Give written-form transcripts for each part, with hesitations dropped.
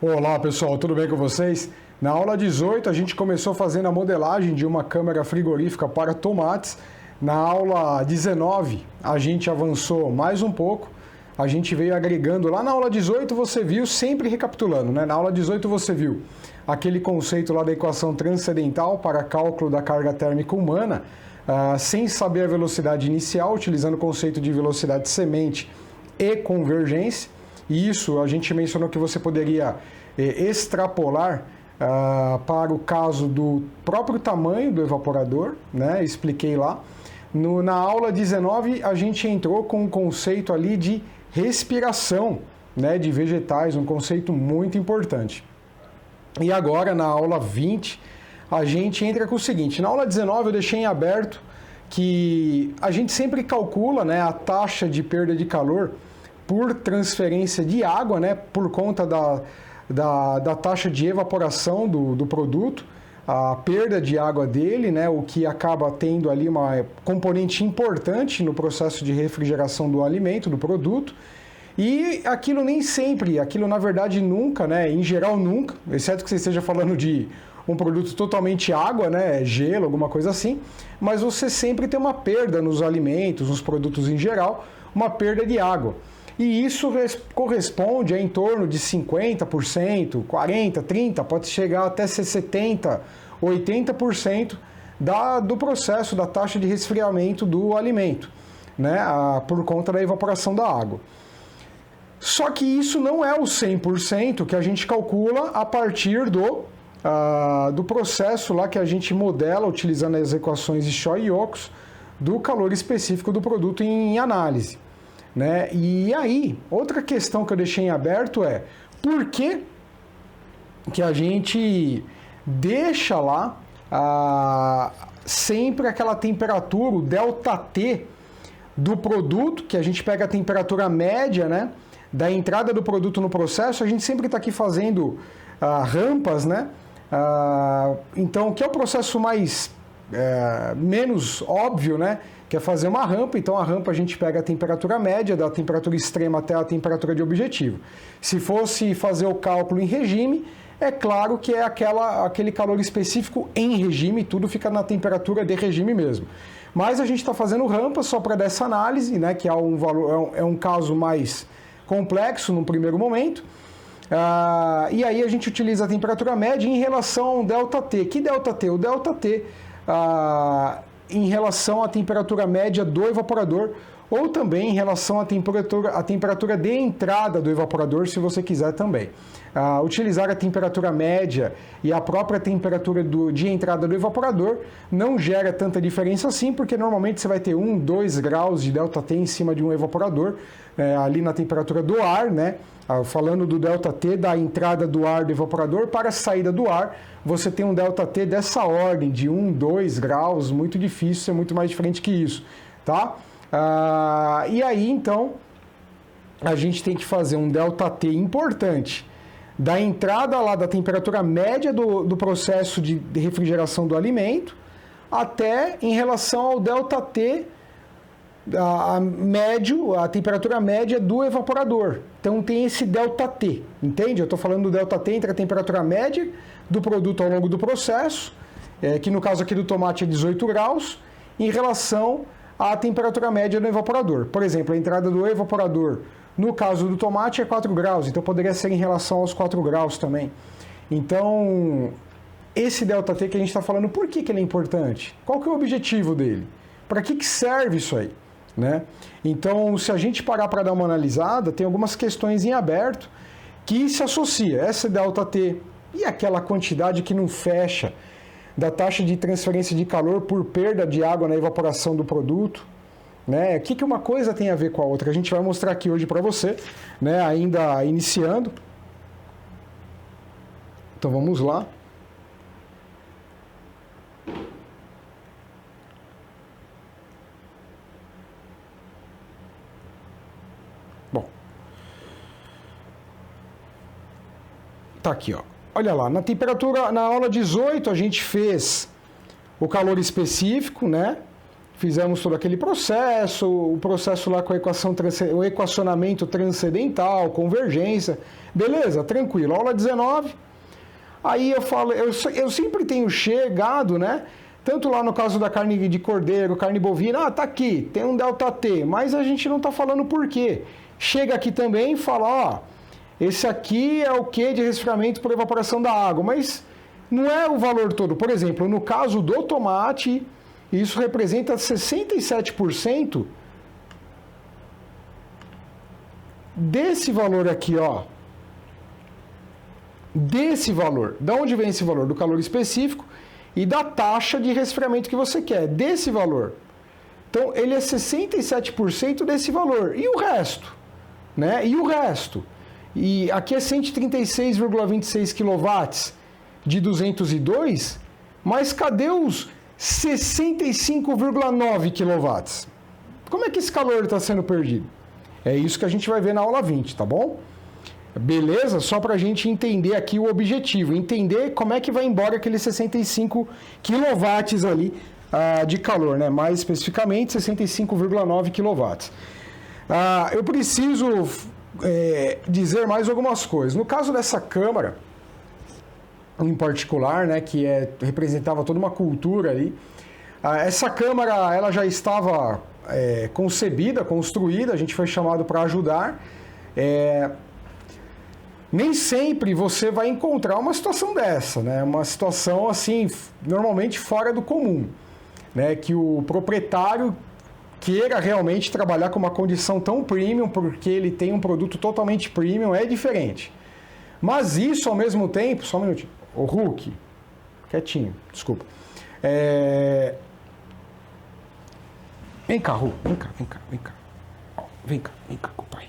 Olá pessoal, tudo bem com vocês? Na aula 18 a gente começou fazendo a modelagem de uma câmara frigorífica para tomates. Na aula 19 a gente avançou mais um pouco, a gente veio agregando. Lá na aula 18 você viu, sempre recapitulando, né? Na aula 18 você viu aquele conceito lá da equação transcendental para cálculo da carga térmica humana, sem saber a velocidade inicial, utilizando o conceito de velocidade semente e convergência. E isso a gente mencionou que você poderia extrapolar para o caso do próprio tamanho do evaporador, né? Expliquei lá. Na aula 19 a gente entrou com um conceito ali de respiração, né, de vegetais, um conceito muito importante. E agora na aula 20 a gente entra com o seguinte: na aula 19 eu deixei em aberto que a gente sempre calcula, né, a taxa de perda de calor por transferência de água, né, por conta da taxa de evaporação do produto, a perda de água dele, né, o que acaba tendo ali uma componente importante no processo de refrigeração do alimento, do produto. E aquilo nem sempre, aquilo na verdade nunca, né, em geral nunca, exceto que você esteja falando de um produto totalmente água, né, gelo, alguma coisa assim, mas você sempre tem uma perda nos alimentos, nos produtos em geral, uma perda de água. E isso corresponde a em torno de 50%, 40%, 30%, pode chegar até 70%, 80% do processo da taxa de resfriamento do alimento, né, por conta da evaporação da água. Só que isso não é o 100% que a gente calcula a partir do processo lá que a gente modela, utilizando as equações de Choi e Oaks, do calor específico do produto em análise. Né? E aí, outra questão que eu deixei em aberto é por que a gente deixa lá sempre aquela temperatura, o ΔT do produto, que a gente pega a temperatura média, né, da entrada do produto no processo. A gente sempre está aqui fazendo rampas, né? Então, que é o processo menos óbvio, né? Que é fazer uma rampa. Então a rampa a gente pega a temperatura média, da temperatura extrema até a temperatura de objetivo. Se fosse fazer o cálculo em regime, é claro que é aquele calor específico em regime, tudo fica na temperatura de regime mesmo. Mas a gente está fazendo rampa só para dessa análise, né? Que é um caso mais complexo no primeiro momento. E aí a gente utiliza a temperatura média em relação ao ΔT. Que ΔT? O ΔT em relação à temperatura média do evaporador, ou também em relação à temperatura de entrada do evaporador, se você quiser também. Utilizar a temperatura média e a própria temperatura de entrada do evaporador não gera tanta diferença assim, porque normalmente você vai ter 1, 2 graus de ΔT em cima de um evaporador, ali na temperatura do ar, né? Falando do ΔT da entrada do ar do evaporador para a saída do ar, você tem um ΔT dessa ordem, de 1, 2 graus, muito difícil ser muito mais diferente que isso, tá? E aí, então, a gente tem que fazer um ΔT importante da entrada lá da temperatura média do processo de refrigeração do alimento até em relação ao ΔT a temperatura média do evaporador. Então tem esse ΔT, entende? Eu estou falando do ΔT entre a temperatura média do produto ao longo do processo, que no caso aqui do tomate é 18 graus, em relação à temperatura média do evaporador. Por exemplo, a entrada do evaporador, no caso do tomate, é 4 graus, então poderia ser em relação aos 4 graus também. Então, esse ΔT que a gente está falando, por que ele é importante? Qual que é o objetivo dele? Para que serve isso aí? Né? Então, se a gente parar para dar uma analisada, tem algumas questões em aberto que se associa essa ΔT e aquela quantidade que não fecha da taxa de transferência de calor por perda de água na evaporação do produto, né? O que uma coisa tem a ver com a outra? A gente vai mostrar aqui hoje para você, né? Ainda iniciando. Então vamos lá. Tá aqui, ó. Olha lá, na temperatura, na aula 18 a gente fez o calor específico, né? fizemos todo aquele processo, o processo lá com a o equacionamento transcendental, convergência, beleza, tranquilo. Aula 19, aí eu falo, eu sempre tenho chegado, né? Tanto lá no caso da carne de cordeiro, carne bovina, tá aqui, tem um ΔT, mas a gente não tá falando por quê. Chega aqui também e fala, ó, esse aqui é o que de resfriamento por evaporação da água, mas não é o valor todo. Por exemplo, no caso do tomate, isso representa 67% desse valor aqui, ó. Desse valor. Da onde vem esse valor? Do calor específico e da taxa de resfriamento que você quer, desse valor. Então, ele é 67% desse valor. E o resto? Né? E o resto? E aqui é 136,26 kW de 202, mas cadê os 65,9 kW? Como é que esse calor está sendo perdido? É isso que a gente vai ver na aula 20, tá bom? Beleza? Só para a gente entender aqui o objetivo, entender como é que vai embora aqueles 65 kW ali de calor, né? Mais especificamente 65,9 kW. Eu preciso dizer mais algumas coisas. No caso dessa câmara, em particular, né, que representava toda uma cultura ali, essa câmara ela já estava concebida, construída, a gente foi chamado para ajudar. Nem sempre você vai encontrar uma situação dessa, né? Uma situação assim, normalmente fora do comum, né? Que o proprietário queira realmente trabalhar com uma condição tão premium, porque ele tem um produto totalmente premium, é diferente. Mas isso, ao mesmo tempo... Só um minutinho. Ô, Hulk, quietinho, desculpa. Vem cá, Hulk, vem cá. Vem cá com o pai.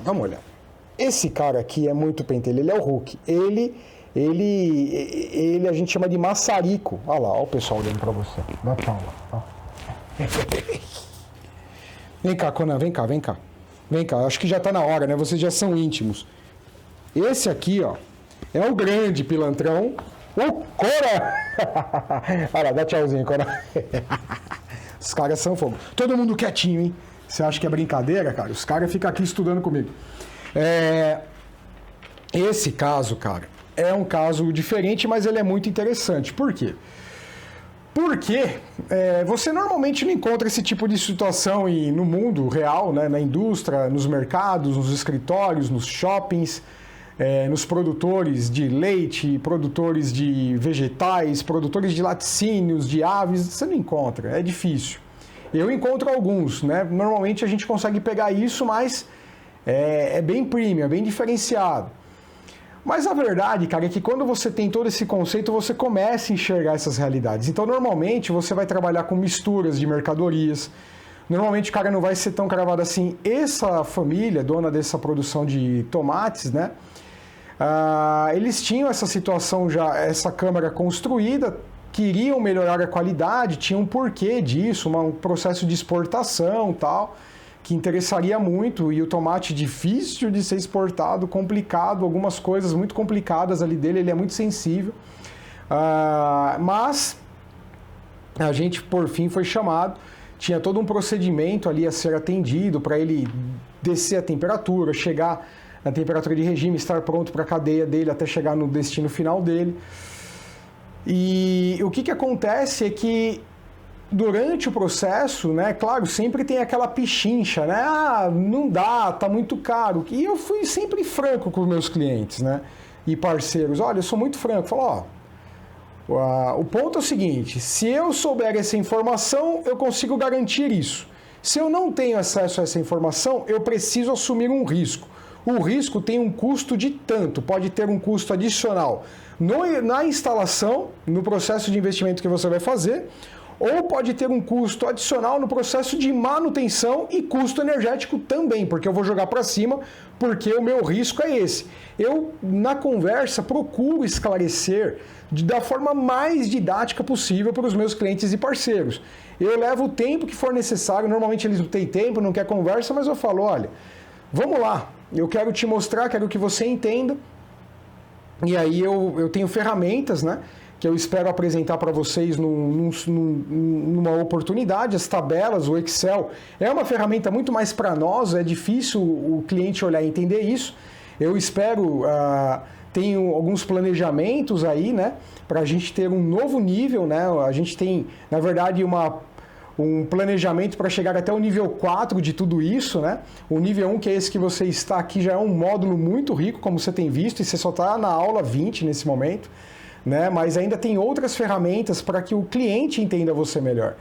Dá uma olhada. Esse cara aqui é muito pentelho, ele é o Hulk. Ele a gente chama de maçarico. Olha lá, olha o pessoal olhando pra você. Dá tchau lá. Vem cá, Conan, vem cá. Vem cá, acho que já tá na hora, né? Vocês já são íntimos. Esse aqui, ó, é o grande pilantrão. O Cora! Olha lá, dá tchauzinho, Cora. Os caras são fogo. Todo mundo quietinho, hein? Você acha que é brincadeira, cara? Os caras ficam aqui estudando comigo. Esse caso, cara, é um caso diferente, mas ele é muito interessante. Por quê? Porque você normalmente não encontra esse tipo de situação no mundo real, né? Na indústria, nos mercados, nos escritórios, nos shoppings, nos produtores de leite, produtores de vegetais, produtores de laticínios, de aves. Você não encontra, é difícil. Eu encontro alguns, né? Normalmente a gente consegue pegar isso, mas é bem premium, é bem diferenciado. Mas a verdade, cara, é que quando você tem todo esse conceito, você começa a enxergar essas realidades. Então, normalmente, você vai trabalhar com misturas de mercadorias. Normalmente, o cara não vai ser tão cravado assim. Essa família, dona dessa produção de tomates, né? Eles tinham essa situação já, essa câmara construída, queriam melhorar a qualidade, tinha um porquê disso, um processo de exportação e tal, que interessaria muito, e o tomate difícil de ser exportado, complicado, algumas coisas muito complicadas ali dele, ele é muito sensível, mas a gente por fim foi chamado, tinha todo um procedimento ali a ser atendido para ele descer a temperatura, chegar na temperatura de regime, estar pronto para a cadeia dele até chegar no destino final dele. E o que acontece é que durante o processo, né, claro, sempre tem aquela pichincha, né, não dá, tá muito caro. E eu fui sempre franco com os meus clientes, né, e parceiros. Olha, eu sou muito franco, falo, o ponto é o seguinte, se eu souber essa informação, eu consigo garantir isso. Se eu não tenho acesso a essa informação, eu preciso assumir um risco. O risco tem um custo de tanto, pode ter um custo adicional na instalação, no processo de investimento que você vai fazer, ou pode ter um custo adicional no processo de manutenção e custo energético também, porque eu vou jogar para cima, porque o meu risco é esse. Eu, na conversa, procuro esclarecer da forma mais didática possível para os meus clientes e parceiros. Eu levo o tempo que for necessário, normalmente eles não têm tempo, não querem conversa, mas eu falo, olha, vamos lá, eu quero te mostrar, quero que você entenda. E aí eu tenho ferramentas, né, que eu espero apresentar para vocês numa oportunidade. As tabelas, o Excel, é uma ferramenta muito mais para nós, é difícil o cliente olhar e entender isso. Eu espero, tenho alguns planejamentos aí, né, para a gente ter um novo nível, né, a gente tem, na verdade, um planejamento para chegar até o nível 4 de tudo isso, né? O nível 1, que é esse que você está aqui, já é um módulo muito rico, como você tem visto, e você só está na aula 20 nesse momento, né? Mas ainda tem outras ferramentas para que o cliente entenda você melhor,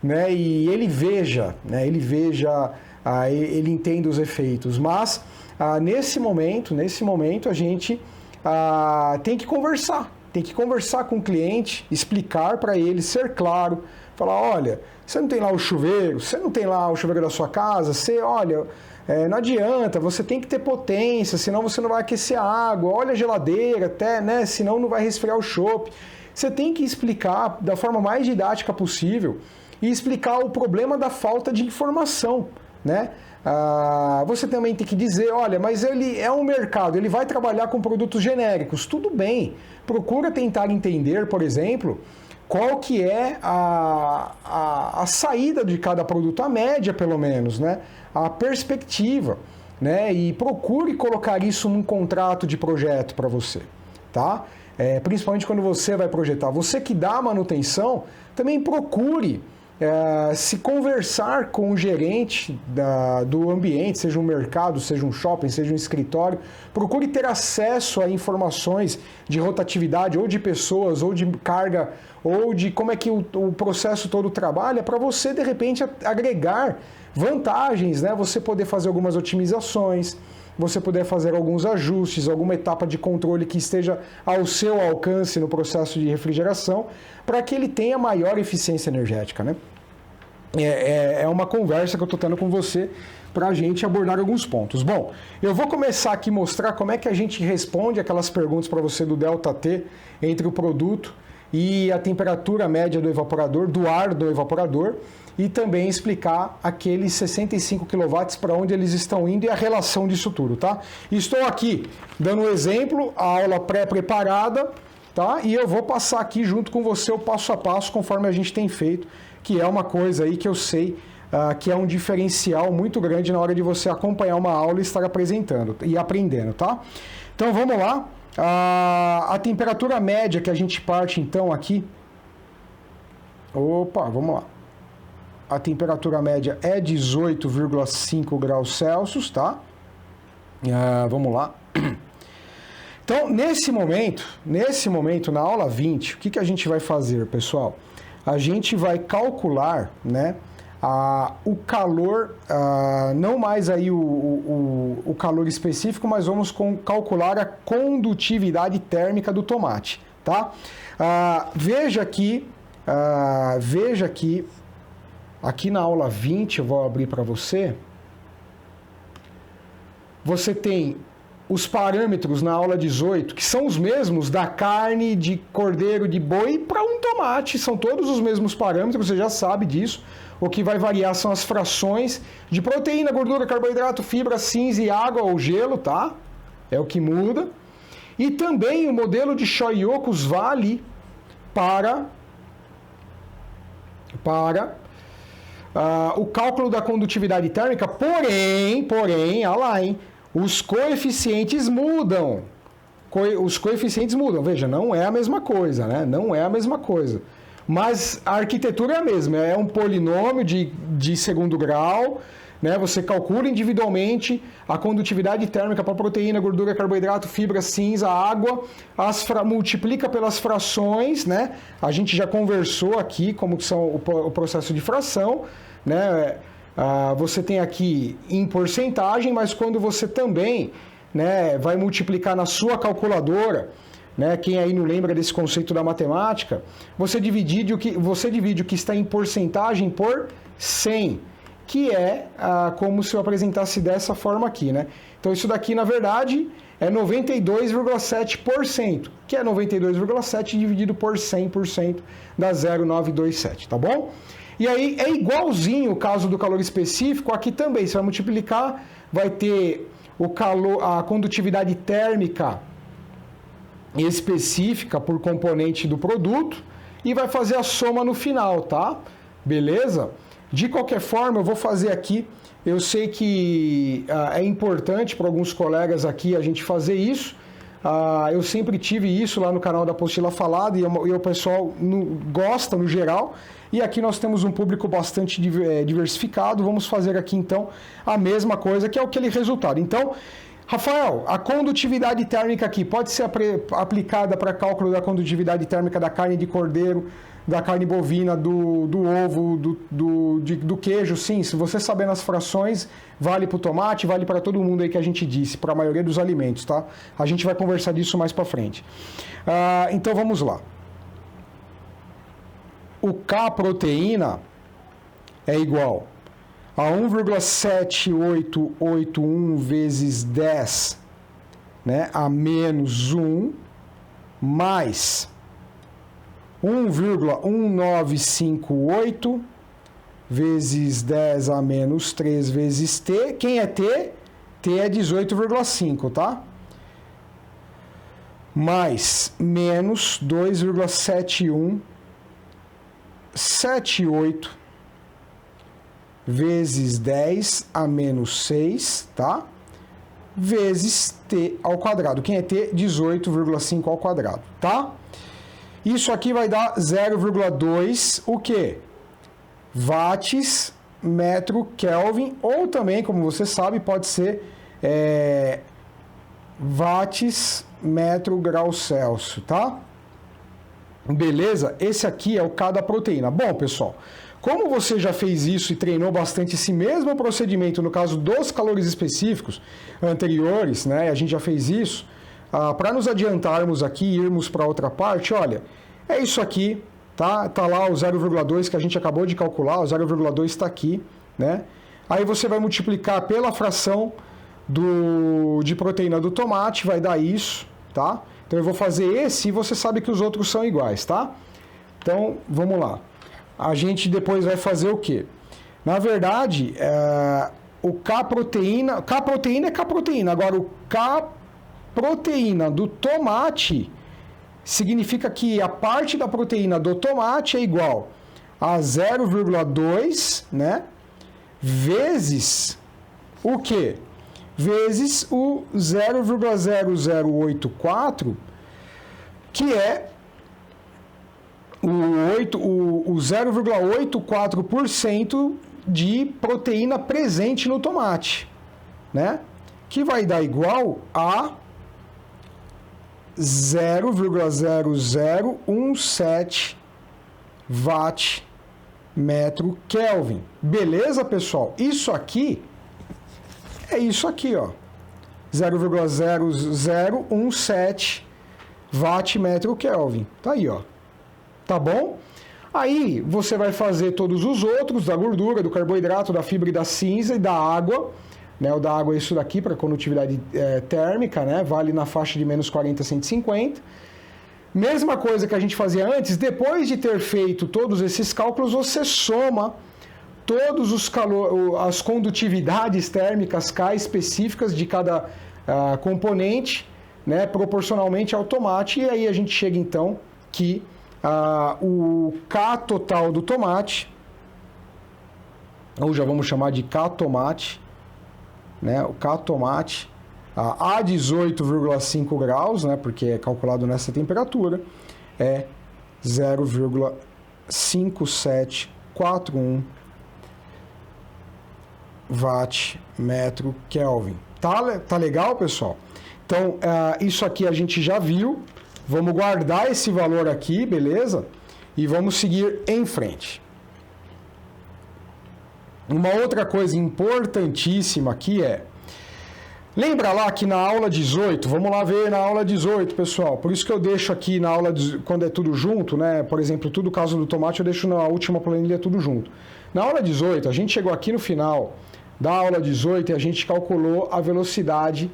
né? E ele veja, né? Ele entenda os efeitos. Mas nesse momento a gente tem que conversar com o cliente, explicar para ele, ser claro, falar, olha, você não tem lá o chuveiro, da sua casa, não adianta, você tem que ter potência, senão você não vai aquecer a água, olha a geladeira até, né, senão não vai resfriar o chopp. Você tem que explicar da forma mais didática possível e explicar o problema da falta de informação, né? Você também tem que dizer, olha, mas ele é um mercado, ele vai trabalhar com produtos genéricos, tudo bem, procura tentar entender, por exemplo, qual que é a saída de cada produto, a média pelo menos, né? A perspectiva, né? E procure colocar isso num contrato de projeto para você, tá? Principalmente quando você vai projetar. Você que dá manutenção, também procure se conversar com o gerente do ambiente, seja um mercado, seja um shopping, seja um escritório, procure ter acesso a informações de rotatividade, ou de pessoas, ou de carga, ou de como é que o processo todo trabalha, para você, de repente, agregar vantagens, né? Você poder fazer algumas otimizações, você poder fazer alguns ajustes, alguma etapa de controle que esteja ao seu alcance no processo de refrigeração, para que ele tenha maior eficiência energética, né? É uma conversa que eu estou tendo com você para a gente abordar alguns pontos. Bom, eu vou começar aqui a mostrar como é que a gente responde aquelas perguntas para você do ΔT entre o produto e a temperatura média do evaporador, do ar do evaporador, e também explicar aqueles 65 kW para onde eles estão indo e a relação disso tudo, tá? Estou aqui dando um exemplo, a aula pré-preparada, tá? E eu vou passar aqui junto com você o passo a passo conforme a gente tem feito, que é uma coisa aí que eu sei que é um diferencial muito grande na hora de você acompanhar uma aula e estar apresentando e aprendendo, tá? Então vamos lá. A temperatura média que a gente parte então aqui, vamos lá. A temperatura média é 18,5 graus Celsius, tá? Vamos lá. Então, nesse momento, na aula 20, o que a gente vai fazer, pessoal? A gente vai calcular, né, o calor, não mais aí o calor específico, mas vamos calcular a condutividade térmica do tomate, tá? Veja aqui, aqui na aula 20, eu vou abrir para você, você tem os parâmetros na aula 18, que são os mesmos da carne de cordeiro, de boi para um tomate, são todos os mesmos parâmetros, você já sabe disso. O que vai variar são as frações de proteína, gordura, carboidrato, fibra, cinza e água ou gelo, tá? É o que muda. E também o modelo de Shoyokos vale para o cálculo da condutividade térmica, porém, olha lá, hein? Os coeficientes mudam. Veja, não é a mesma coisa, né? Não é a mesma coisa. Mas a arquitetura é a mesma, é um polinômio de segundo grau, né? Você calcula individualmente a condutividade térmica para proteína, gordura, carboidrato, fibra, cinza, água, multiplica pelas frações, né? A gente já conversou aqui como são o processo de fração, né? Você tem aqui em porcentagem, mas quando você também, né, vai multiplicar na sua calculadora, né, quem aí não lembra desse conceito da matemática, você divide o que está em porcentagem por 100, que é como se eu apresentasse dessa forma aqui, né? Então isso daqui, na verdade, é 92,7%, que é 92,7 dividido por 100%, dá 0,927, tá bom? E aí é igualzinho o caso do calor específico, aqui também, você vai multiplicar, vai ter a condutividade térmica específica por componente do produto e vai fazer a soma no final, tá? Beleza? De qualquer forma, eu vou fazer aqui, eu sei que é importante para alguns colegas aqui a gente fazer isso, eu sempre tive isso lá no canal da Apostila Falada e o pessoal gosta no geral, e aqui nós temos um público bastante diversificado, vamos fazer aqui então a mesma coisa, que é aquele resultado. Então, Rafael, a condutividade térmica aqui pode ser aplicada para cálculo da condutividade térmica da carne de cordeiro, da carne bovina, do ovo, do queijo, sim. Se você saber nas frações, vale para o tomate, vale para todo mundo aí que a gente disse, para a maioria dos alimentos, tá? A gente vai conversar disso mais para frente. Então vamos lá. O K proteína é igual a 1,7881 vezes 10, né, a menos 1, mais 1,1958 vezes 10 a menos 3 vezes T. Quem é T? T é 18,5, tá? Mais menos 2,7178 vezes 10 a menos 6, tá? Vezes T ao quadrado. Quem é T? 18,5 ao quadrado, tá? Isso aqui vai dar 0,2, o quê? Watts metro Kelvin, ou também, como você sabe, pode ser watts metro grau Celsius, tá? Beleza? Esse aqui é o K da proteína. Bom, pessoal, como você já fez isso e treinou bastante esse mesmo procedimento no caso dos calores específicos anteriores, né? A gente já fez isso. Para nos adiantarmos aqui e irmos para outra parte, olha, é isso aqui, tá? Tá lá o 0,2 que a gente acabou de calcular, o 0,2 está aqui, né? Aí você vai multiplicar pela fração de proteína do tomate, vai dar isso, tá? Então eu vou fazer esse e você sabe que os outros são iguais, tá? Então, vamos lá. A gente depois vai fazer o quê? Na verdade, o K proteína é K proteína. Agora, o K proteína do tomate significa que a parte da proteína do tomate é igual a 0,2, né? Vezes o quê? Vezes o 0,0084, que é o 0,84% de proteína presente no tomate, né? Que vai dar igual a 0,0017 watt metro Kelvin. Beleza, pessoal? Isso aqui é isso aqui, ó. 0,0017 watt metro Kelvin. Tá aí, ó. Tá bom? Aí você vai fazer todos os outros, da gordura, do carboidrato, da fibra e da cinza e da água. Né, o da água é isso daqui para condutividade térmica, né, vale na faixa de menos 40 a 150. Mesma coisa que a gente fazia antes, depois de ter feito todos esses cálculos, você soma todos as condutividades térmicas K específicas de cada componente, né, proporcionalmente ao tomate, e aí a gente chega então que o K total do tomate, ou já vamos chamar de K tomate, né, o K tomate a 18,5 graus, né, porque é calculado nessa temperatura, é 0,5741 watt metro Kelvin. Tá legal, pessoal? Então, isso aqui a gente já viu. Vamos guardar esse valor aqui, beleza? E vamos seguir em frente. Uma outra coisa importantíssima aqui lembra lá que na aula 18, vamos lá ver na aula 18, pessoal, por isso que eu deixo aqui na aula, quando é tudo junto, né, por exemplo, tudo o caso do tomate eu deixo na última planilha tudo junto. Na aula 18, a gente chegou aqui no final da aula 18 e a gente calculou a velocidade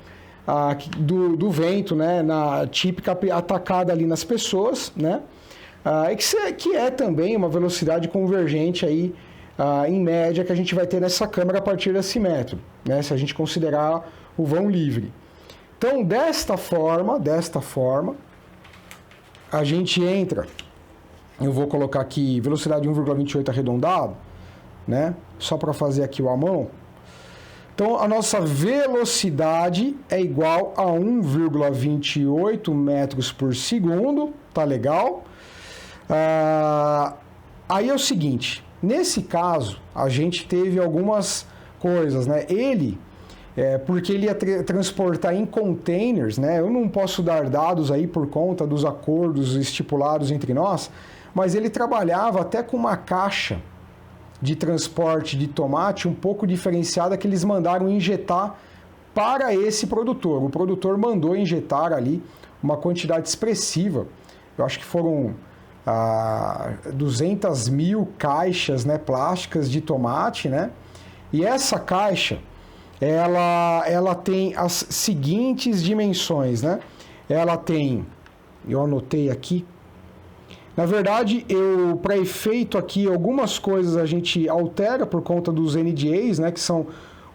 do vento, né, na típica atacada ali nas pessoas, né, que é também uma velocidade convergente aí, em média, que a gente vai ter nessa câmera a partir desse método, né, se a gente considerar o vão livre. Então, desta forma, a gente entra, eu vou colocar aqui velocidade 1,28 arredondado, né? Só para fazer aqui o à mão. Então, a nossa velocidade é igual a 1,28 metros por segundo, tá legal? Aí é o seguinte, nesse caso, a gente teve algumas coisas, né? Porque ele ia transportar em containers, né? Eu não posso dar dados aí por conta dos acordos estipulados entre nós, mas ele trabalhava até com uma caixa de transporte de tomate um pouco diferenciada que eles mandaram injetar para esse produtor. O produtor mandou injetar ali uma quantidade expressiva, eu acho que foram 200 mil caixas, né, plásticas de tomate, né? E essa caixa, ela tem as seguintes dimensões, né? Ela tem, eu anotei aqui, na verdade, para efeito aqui, algumas coisas a gente altera por conta dos NDAs, né, que são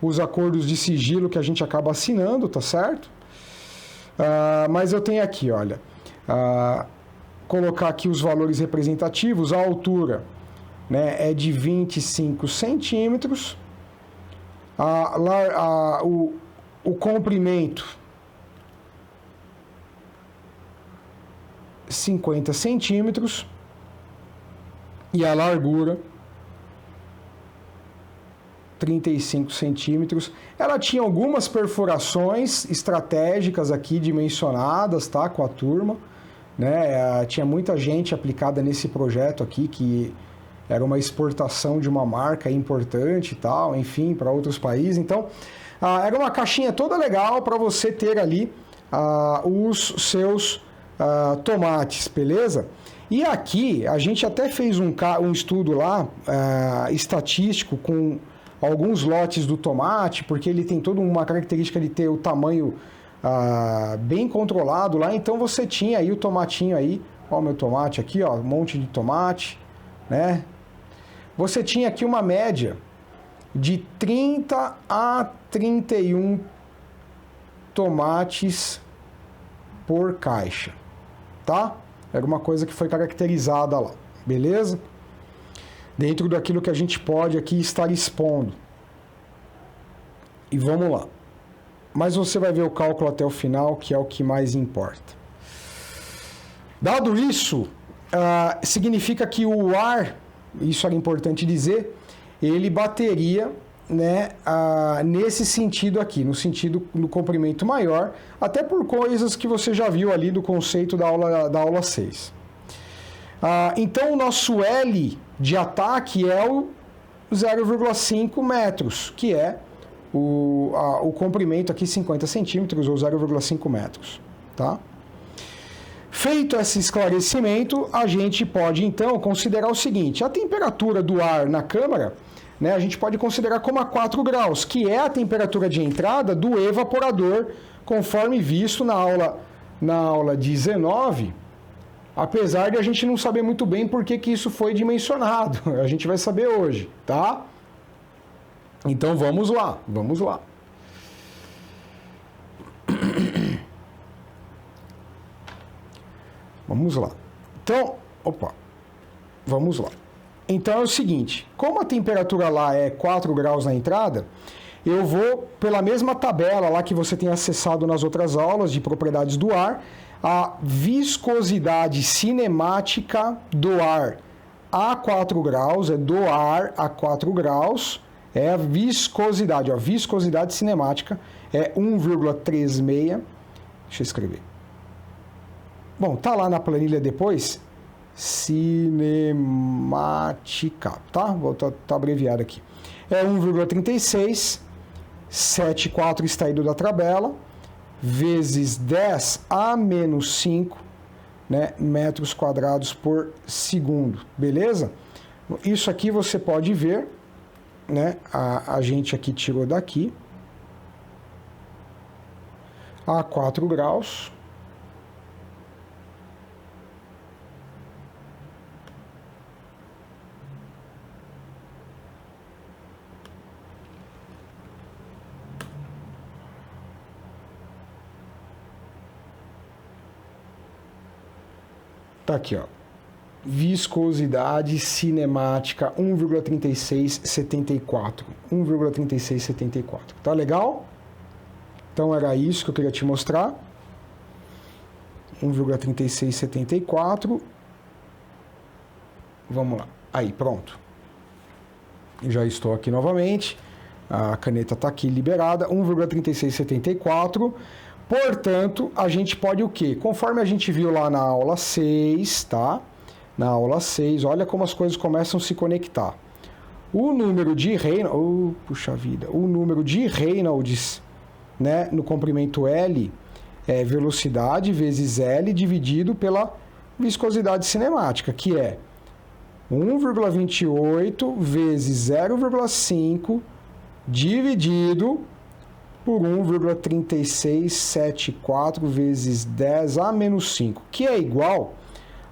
os acordos de sigilo que a gente acaba assinando, tá certo? Mas eu tenho aqui, olha, colocar aqui os valores representativos, a altura, né, é de 25 centímetros, o comprimento 50 centímetros e a largura 35 centímetros. Ela tinha algumas perfurações estratégicas aqui dimensionadas, tá, com a turma, né? Tinha muita gente aplicada nesse projeto aqui que era uma exportação de uma marca importante e tal, enfim, para outros países. Então, era uma caixinha toda legal para você ter ali os seus tomates, beleza? E aqui a gente até fez um estudo lá estatístico com alguns lotes do tomate, porque ele tem toda uma característica de ter o tamanho bem controlado lá. Então você tinha aí o tomatinho aí, ó, o meu tomate aqui, ó, um monte de tomate, né? Você tinha aqui uma média de 30 a 31 tomates por caixa, tá? Era uma coisa que foi caracterizada lá, beleza? Dentro daquilo que a gente pode aqui estar expondo. E vamos lá. Mas você vai ver o cálculo até o final, que é o que mais importa. Dado isso, significa que o ar, isso era importante dizer, ele bateria, né, nesse sentido aqui, no comprimento maior, até por coisas que você já viu ali do conceito da aula 6. Então, o nosso L de ataque é o 0,5 metros, que é o comprimento aqui 50 centímetros ou 0,5 metros, tá? Feito esse esclarecimento, a gente pode então considerar o seguinte: a temperatura do ar na câmara, né, a gente pode considerar como a 4 graus, que é a temperatura de entrada do evaporador, conforme visto na aula 19, apesar de a gente não saber muito bem por que isso foi dimensionado. A gente vai saber hoje, tá? Então vamos lá, vamos lá. Vamos lá. Então, vamos lá. Então é o seguinte, como a temperatura lá é 4 graus na entrada, eu vou pela mesma tabela lá que você tem acessado nas outras aulas de propriedades do ar, a viscosidade cinemática do ar a 4 graus, é do ar a 4 graus, é a viscosidade, ó, viscosidade cinemática é 1,36, deixa eu escrever. Bom, tá lá na planilha depois, cinemática, tá? Vou tá abreviado aqui. É 1,36, 7,4 está indo da tabela, vezes 10 a menos 5, né, metros quadrados por segundo, beleza? Isso aqui você pode ver, né? A gente aqui tirou daqui, a 4 graus, Tá aqui, ó. Viscosidade cinemática 1,3674. 1,3674. Tá legal? Então era isso que eu queria te mostrar. 1,3674. Vamos lá. Aí, pronto. Já estou aqui novamente. A caneta está aqui liberada. 1,3674. Portanto, a gente pode o quê? Conforme a gente viu lá na aula 6, tá? Na aula 6, olha como as coisas começam a se conectar. O número de Reynolds, puxa vida, o número de Reynolds, né, no comprimento L é velocidade vezes L dividido pela viscosidade cinemática, que é 1,28 vezes 0,5 dividido por 1,3674 vezes 10 a menos 5, que é igual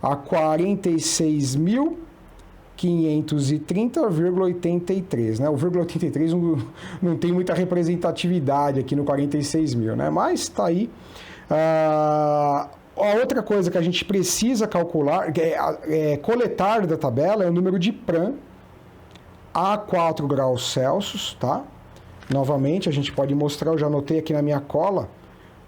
a 46.530,83, né? O vírgula 83 não tem muita representatividade aqui no 46.000, né? Mas está aí. A outra coisa que a gente precisa calcular, coletar da tabela, é o número de Pram a 4 graus Celsius, tá? Novamente, a gente pode mostrar, eu já anotei aqui na minha cola,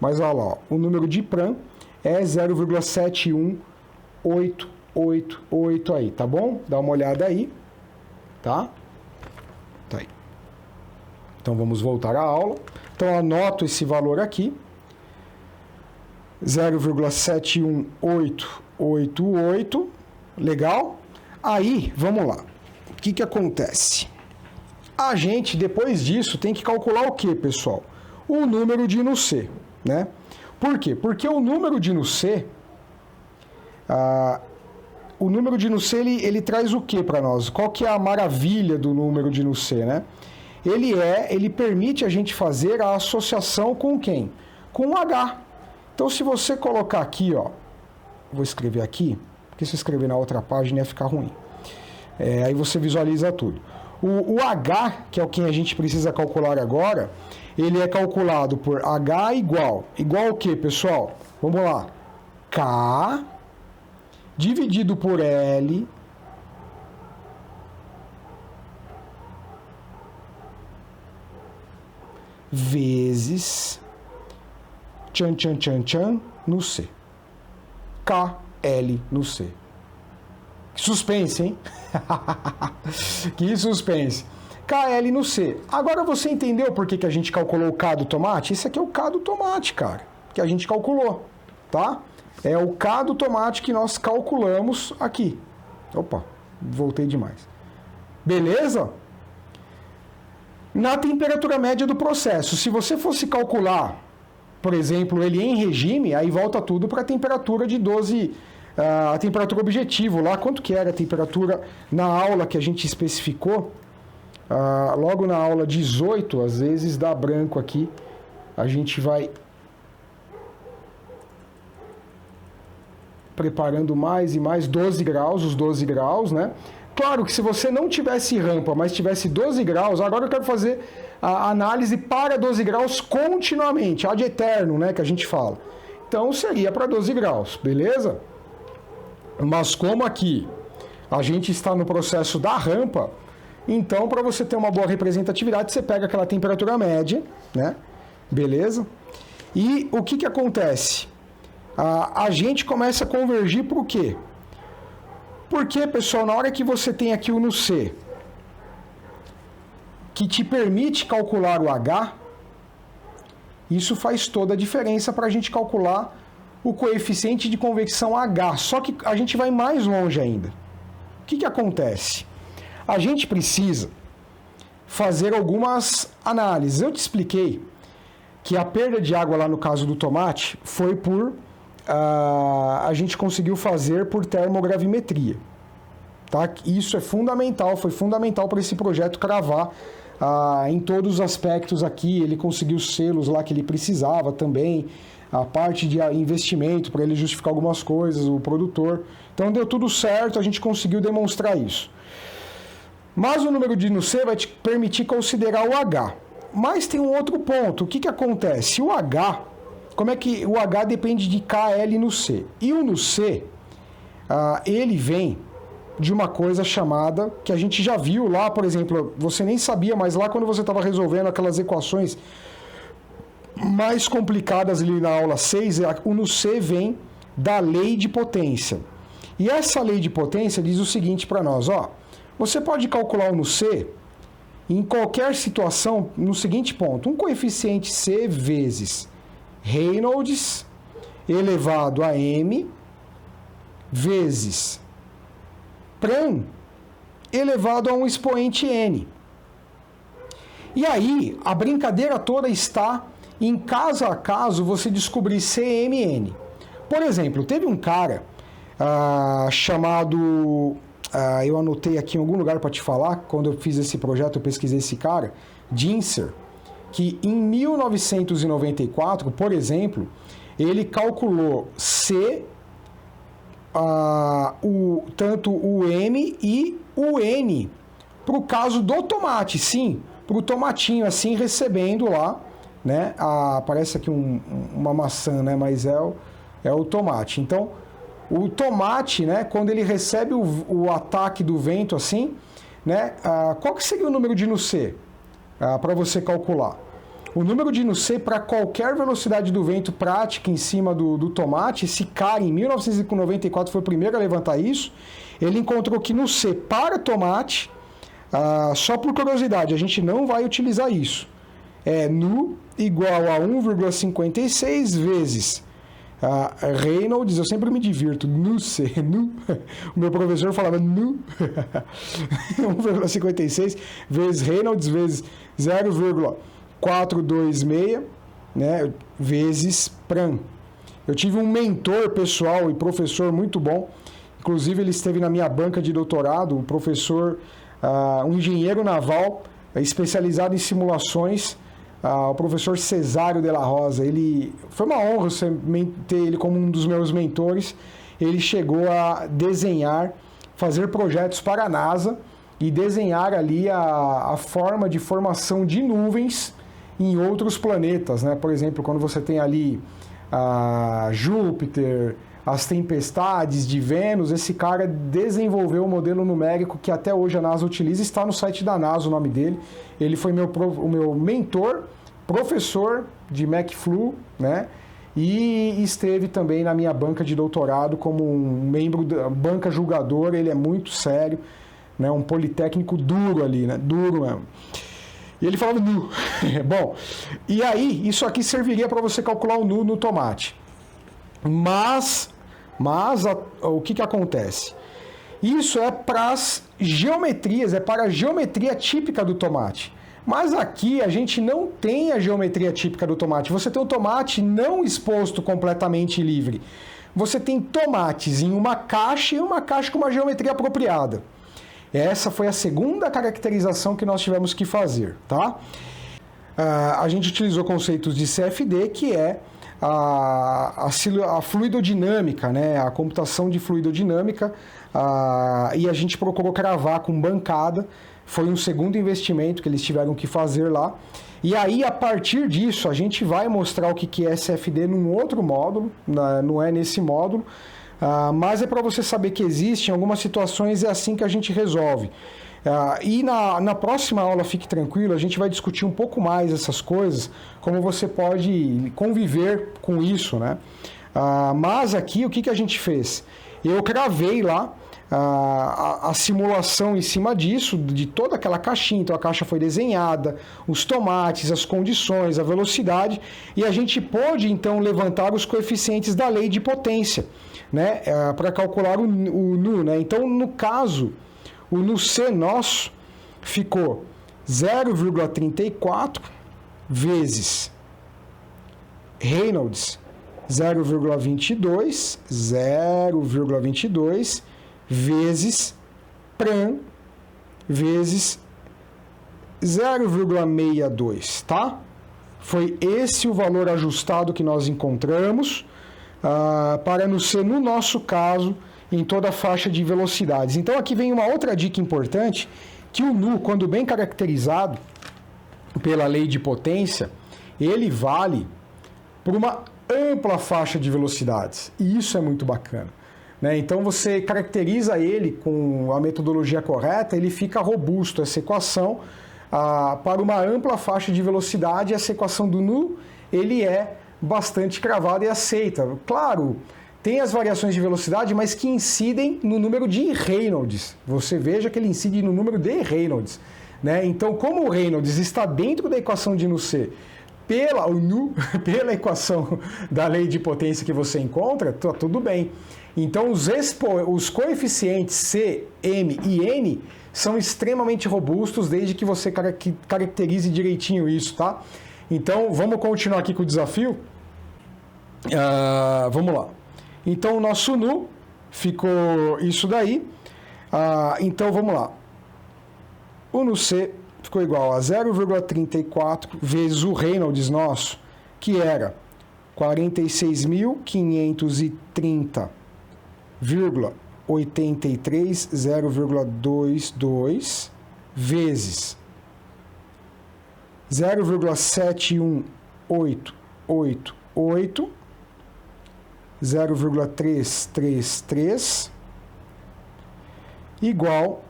mas olha lá, ó, o número de Pram é 0,71888 aí, tá bom? Dá uma olhada aí, tá? Tá aí. Então vamos voltar à aula. Então anoto esse valor aqui, 0,71888, legal? Aí, vamos lá. O que acontece? A gente, depois disso, tem que calcular o que, pessoal? O número de Nucet, né? Por quê? Porque o número de Nucet, ele traz o que para nós? Qual que é a maravilha do número de Nucet, né? Ele permite a gente fazer a associação com quem? Com o H. Então, se você colocar aqui, ó, vou escrever aqui, porque se eu escrever na outra página ia ficar ruim. Aí você visualiza tudo. O H, que é o que a gente precisa calcular agora, ele é calculado por H igual o que, pessoal? Vamos lá. K dividido por L vezes no C. KL no C. Que suspense, hein? Que suspense. KL no C. Agora você entendeu por que a gente calculou o K do tomate? Esse aqui é o K do tomate, cara, que a gente calculou, tá? É o K do tomate que nós calculamos aqui. Opa, voltei demais. Beleza? Na temperatura média do processo, se você fosse calcular, por exemplo, ele em regime, aí volta tudo para a temperatura de 12, a temperatura objetivo lá, quanto que era a temperatura na aula que a gente especificou, logo na aula 18, às vezes dá branco aqui, a gente vai preparando mais e mais, 12 graus, os 12 graus, né? Claro que se você não tivesse rampa, mas tivesse 12 graus, agora eu quero fazer a análise para 12 graus continuamente, ad eterno, né, que a gente fala. Então seria para 12 graus, beleza? Mas como aqui a gente está no processo da rampa, então para você ter uma boa representatividade, você pega aquela temperatura média, né? Beleza? E o que acontece? A gente começa a convergir para o quê? Porque, pessoal, na hora que você tem aqui o no C, que te permite calcular o H, isso faz toda a diferença para a gente calcular o coeficiente de convecção H. Só que a gente vai mais longe ainda. O que acontece? A gente precisa fazer algumas análises. Eu te expliquei que a perda de água lá no caso do tomate foi por... a gente conseguiu fazer por termogravimetria. Tá? Isso é fundamental, foi fundamental para esse projeto cravar em todos os aspectos aqui. Ele conseguiu os selos lá que ele precisava também, a parte de investimento para ele justificar algumas coisas, o produtor. Então deu tudo certo, a gente conseguiu demonstrar isso. Mas o número de no C vai te permitir considerar o H. Mas tem um outro ponto. O que acontece? O H, como é que o H depende de KL no C? E o no C, ele vem de uma coisa chamada, que a gente já viu lá, por exemplo, você nem sabia, mas lá quando você estava resolvendo aquelas equações mais complicadas ali na aula 6, o no C vem da lei de potência. E essa lei de potência diz o seguinte para nós, ó, você pode calcular o no C em qualquer situação no seguinte ponto, um coeficiente C vezes Reynolds elevado a M vezes Pran elevado a um expoente N. E aí, a brincadeira toda está em caso a caso você descobrir CMN. Por exemplo, teve um cara chamado... eu anotei aqui em algum lugar para te falar, quando eu fiz esse projeto, eu pesquisei esse cara, Dinser, que em 1994, por exemplo, ele calculou tanto o M e o N para o caso do tomate, sim, para o tomatinho, assim, recebendo lá, né? Parece aqui uma maçã, né? Mas é o tomate. Então, o tomate, né? Quando ele recebe o ataque do vento, assim, né? Qual que seria o número de no C para você calcular? O número de no C para qualquer velocidade do vento prática em cima do tomate, esse cara em 1994 foi o primeiro a levantar isso, ele encontrou que no C para tomate, só por curiosidade, a gente não vai utilizar isso, é nu igual a 1,56 vezes Reynolds, eu sempre me divirto, no C, nu, o meu professor falava nu, 1,56 vezes Reynolds vezes 0,426, né, vezes Pran. Eu tive um mentor pessoal e professor muito bom, inclusive ele esteve na minha banca de doutorado, um professor, um engenheiro naval especializado em simulações, o professor Cesário de la Rosa. Ele foi uma honra ter ele como um dos meus mentores. Ele chegou a desenhar, fazer projetos para a NASA e desenhar ali a forma de formação de nuvens em outros planetas, né? Por exemplo, quando você tem ali Júpiter, as tempestades de Vênus, esse cara desenvolveu um modelo numérico que até hoje a NASA utiliza, está no site da NASA o nome dele. Ele foi o meu mentor, professor de McFlu, né? E esteve também na minha banca de doutorado como um membro da banca julgadora. Ele é muito sério, né? Um politécnico duro ali, né? Duro mesmo. E ele falava nu. Bom, e aí isso aqui serviria para você calcular o nu no tomate. Mas o que acontece? Isso é para as geometrias, é para a geometria típica do tomate. Mas aqui a gente não tem a geometria típica do tomate. Você tem o tomate não exposto completamente livre. Você tem tomates em uma caixa e uma caixa com uma geometria apropriada. Essa foi a segunda caracterização que nós tivemos que fazer, tá? A gente utilizou conceitos de CFD, que é a fluidodinâmica, né? A computação de fluidodinâmica, e a gente procurou cravar com bancada. Foi um segundo investimento que eles tiveram que fazer lá. E aí, a partir disso, a gente vai mostrar o que é CFD num outro módulo, não é nesse módulo, mas é para você saber que existe, em algumas situações é assim que a gente resolve. E na próxima aula, fique tranquilo, a gente vai discutir um pouco mais essas coisas, como você pode conviver com isso, né? Mas aqui, o que a gente fez? Eu cravei lá a simulação em cima disso, de toda aquela caixinha. Então a caixa foi desenhada, os tomates, as condições, a velocidade, e a gente pôde então levantar os coeficientes da lei de potência, né, para calcular o nu, né? Então, no caso, o nu C nosso ficou 0,34 vezes Reynolds 0,22 vezes Pran vezes 0,62, tá? Foi esse o valor ajustado que nós encontramos para no ser, no nosso caso, em toda a faixa de velocidades. Então aqui vem uma outra dica importante, que o nu, quando bem caracterizado pela lei de potência, ele vale por uma ampla faixa de velocidades. E isso é muito bacana. né? Então você caracteriza ele com a metodologia correta, ele fica robusto, essa equação, para uma ampla faixa de velocidade, essa equação do nu, ele é bastante cravada e aceita. Claro, tem as variações de velocidade, mas que incidem no número de Reynolds. Você veja que ele incide no número de Reynolds, né? Então, como o Reynolds está dentro da equação de nu-c, pela equação da lei de potência que você encontra, tá tudo bem. Então, os coeficientes C, M e N são extremamente robustos, desde que você caracterize direitinho isso, tá? Então, vamos continuar aqui com o desafio? Vamos lá. Então, o nosso nu ficou isso daí. Então, vamos lá. O nu-c ficou igual a 0,34 vezes o Reynolds nosso, que era 46.530,83, 0,22 vezes 0,71888, 0,333 igual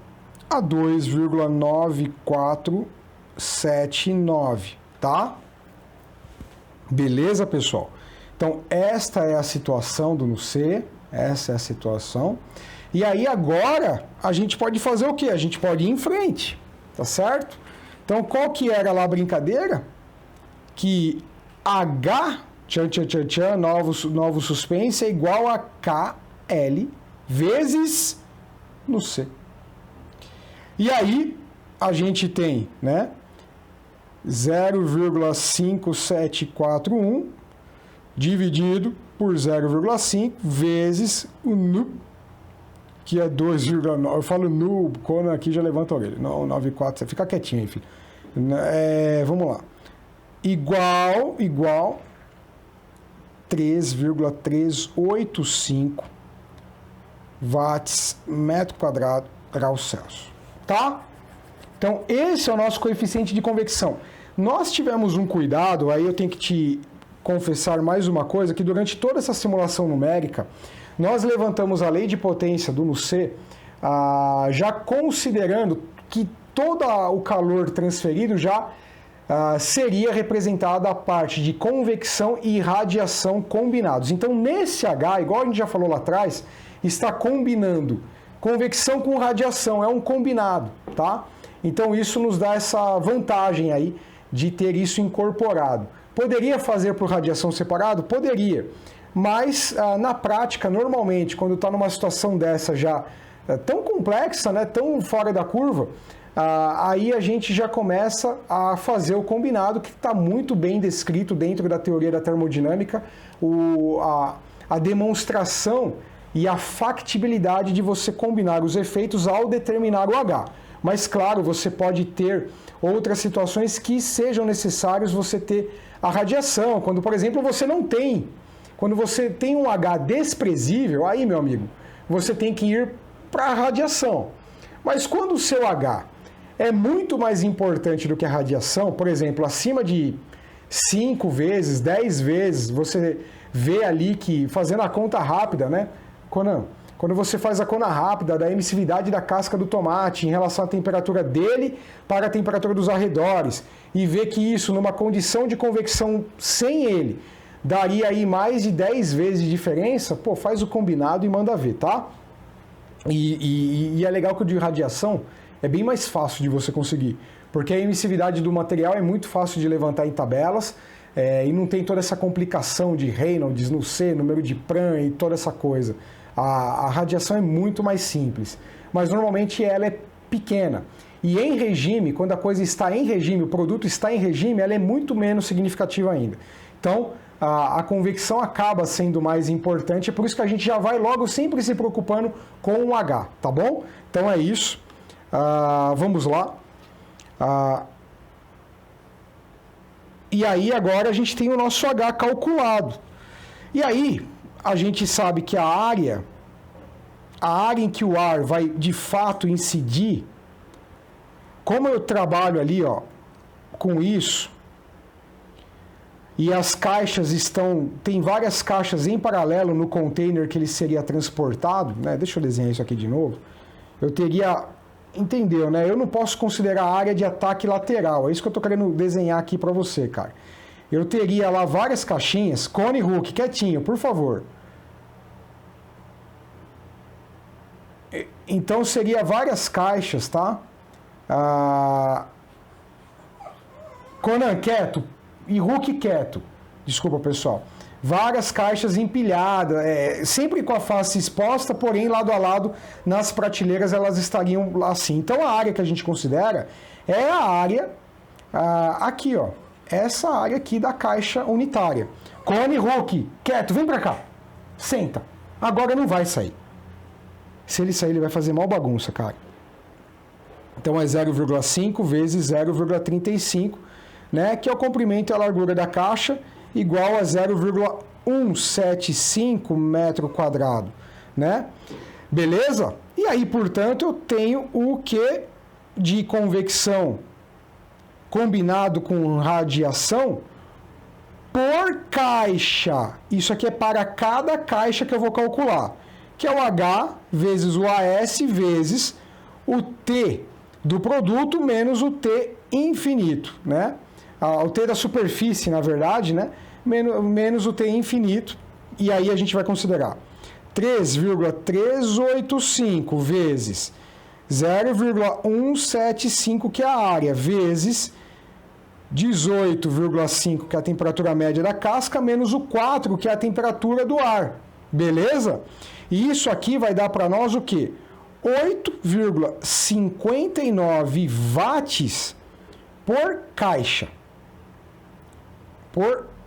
a 2,9479, tá? Beleza, pessoal? Então, esta é a situação do nu-c, essa é a situação. E aí, agora, a gente pode fazer o quê? A gente pode ir em frente, tá certo? Então, qual que era lá a brincadeira? Que H, novo suspense, é igual a KL vezes nu-c. E aí, a gente tem, né, 0,5741 dividido por 0,5 vezes o nu, que é 2,9. Eu falo nu, o Conan aqui já levanta a orelha. Não, 9,4, você fica quietinho aí, filho. Vamos lá. Igual 3,385 watts metro quadrado graus Celsius. Tá? Então, esse é o nosso coeficiente de convecção. Nós tivemos um cuidado, aí eu tenho que te confessar mais uma coisa, que durante toda essa simulação numérica, nós levantamos a lei de potência do nu-c, já considerando que todo o calor transferido já seria representada a parte de convecção e radiação combinados. Então, nesse H, igual a gente já falou lá atrás, está combinando convecção com radiação, é um combinado, tá? Então, isso nos dá essa vantagem aí de ter isso incorporado. Poderia fazer por radiação separado? Poderia. Mas, na prática, normalmente, quando está numa situação dessa já tão complexa, né, tão fora da curva, aí a gente já começa a fazer o combinado, que está muito bem descrito dentro da teoria da termodinâmica, a demonstração e a factibilidade de você combinar os efeitos ao determinar o H. Mas, claro, você pode ter outras situações que sejam necessários você ter a radiação. Quando, por exemplo, quando você tem um H desprezível, aí, meu amigo, você tem que ir para a radiação. Mas quando o seu H é muito mais importante do que a radiação, por exemplo, acima de 5 vezes, 10 vezes, você vê ali que, fazendo a conta rápida, né, quando você faz a conta rápida da emissividade da casca do tomate em relação à temperatura dele para a temperatura dos arredores, e vê que isso, numa condição de convecção sem ele, daria aí mais de 10 vezes de diferença, pô, faz o combinado e manda ver, tá? E é legal que o de radiação é bem mais fácil de você conseguir, porque a emissividade do material é muito fácil de levantar em tabelas, e não tem toda essa complicação de Reynolds, nu-c, número de Pran e toda essa coisa. A radiação é muito mais simples, mas normalmente ela é pequena. E em regime, quando a coisa está em regime, o produto está em regime, ela é muito menos significativa ainda. Então, a convecção acaba sendo mais importante, é por isso que a gente já vai logo sempre se preocupando com o H, tá bom? Então é isso. Vamos lá. E aí agora a gente tem o nosso H calculado. E aí a gente sabe que a área em que o ar vai de fato incidir, como eu trabalho ali, ó, com isso, e as caixas tem várias caixas em paralelo no container que ele seria transportado, né? Deixa eu desenhar isso aqui de novo. Eu teria, entendeu, né? Eu não posso considerar a área de ataque lateral, é isso que eu estou querendo desenhar aqui para você, cara. Eu teria lá várias caixinhas, Cone Hulk, quietinho, por favor. Então seria várias caixas, tá? Conan quieto e Hulk quieto. Desculpa, pessoal. Várias caixas empilhadas, sempre com a face exposta, porém lado a lado nas prateleiras elas estariam assim. Então a área que a gente considera é a área aqui, ó. Essa área aqui da caixa unitária. Cone Hulk, quieto, vem pra cá. Senta. Agora não vai sair. Se ele sair, ele vai fazer mal bagunça, cara. Então é 0,5 vezes 0,35, né? Que é o comprimento e a largura da caixa, igual a 0,175 metro quadrado, né? Beleza? E aí, portanto, eu tenho o Q de convecção combinado com radiação por caixa. Isso aqui é para cada caixa que eu vou calcular, que é o H vezes o AS vezes o T do produto menos o T infinito, né? O T da superfície, na verdade, né? Menos o T infinito. E aí a gente vai considerar 3,385 vezes 0,175, que é a área, vezes 18,5, que é a temperatura média da casca, menos o 4, que é a temperatura do ar. Beleza? E isso aqui vai dar para nós o quê? 8,59 watts por caixa.